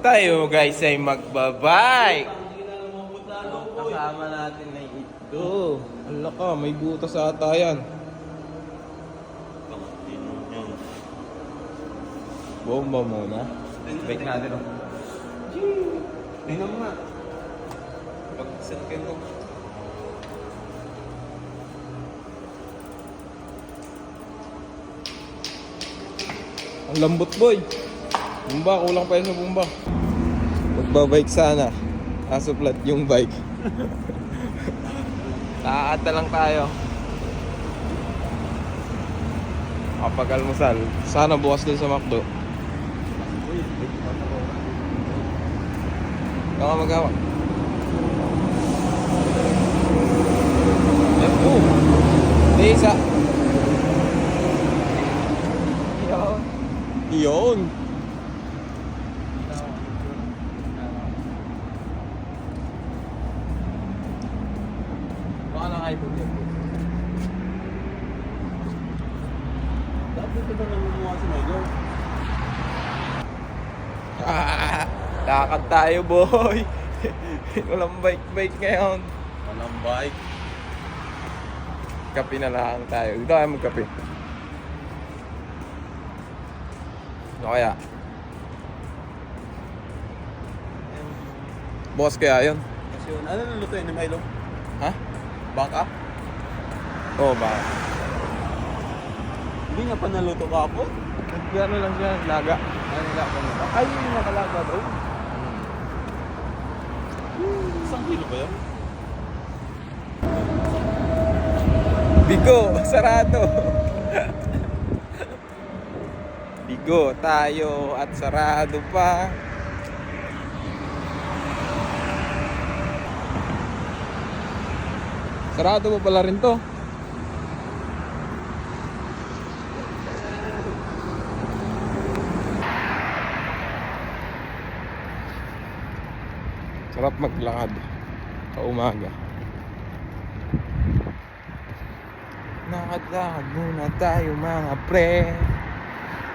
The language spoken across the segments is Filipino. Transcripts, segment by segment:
tayo guys ay magbabike. Kasama natin na ito. Ala ka, may butas sa ata yan. Bomba muna. Bike natin oh. Tingnan mo nga. Pag-selfie ko. Ang lambot boy. Bumba, kulang pa yun sa bumba. Magbabike sana. Kaso flat yung bike. Taata lang tayo. Kapag almusal. Sana bukas din sa McDo. Baka mag-hawak. Di isa. Yun. Baka naka-iPhone yan. Dapat ito ba namumuha si Major? Lakad tayo boy. Walang bike ngayon. Walang bike. Kape na lang tayo. Dito tayo magkape. Ano kaya? Boss kaya yun? Kasi yun, ano nalutuin ni Milo? Ha? Baka? Oo ba? Hindi nga pa naluto ka po. Ano lang siya, laga. Ano laga? Ay, yung nakalaga daw. Isang kilo ba yan? Bigo, sarado. Bigo tayo at sarado pa. Sarado mo pala rin to. Sarap maglakad sa umaga. Nakadlakad muna tayo mga pre.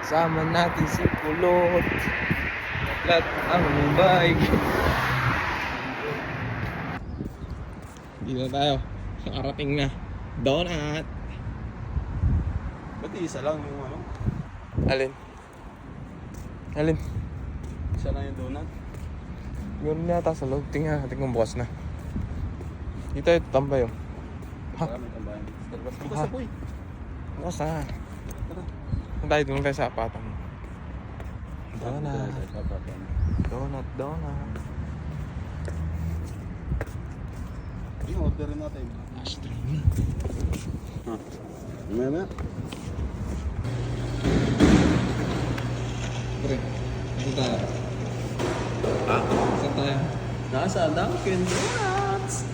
Sama natin si Kulot. Naklat ang bike. Dito na tayo. Nakarating na. Donut. Ba't isa lang yung ano? Alin? Alin? Isa lang yung donut? Yun na sa loob. Tingnan natin kung bukas na. Dito tayo tambay oh. Ha? Maraming tambayan. Starbucks. Bukas Ha? na po eh. Bukas na. Tara. Doon tayo sa apatan. Donut. Donut. Yung order rin natin. Ashtray. Maya. Pre, saan tayo? Ha? Saan tayo? Nasa Dunkin Donuts.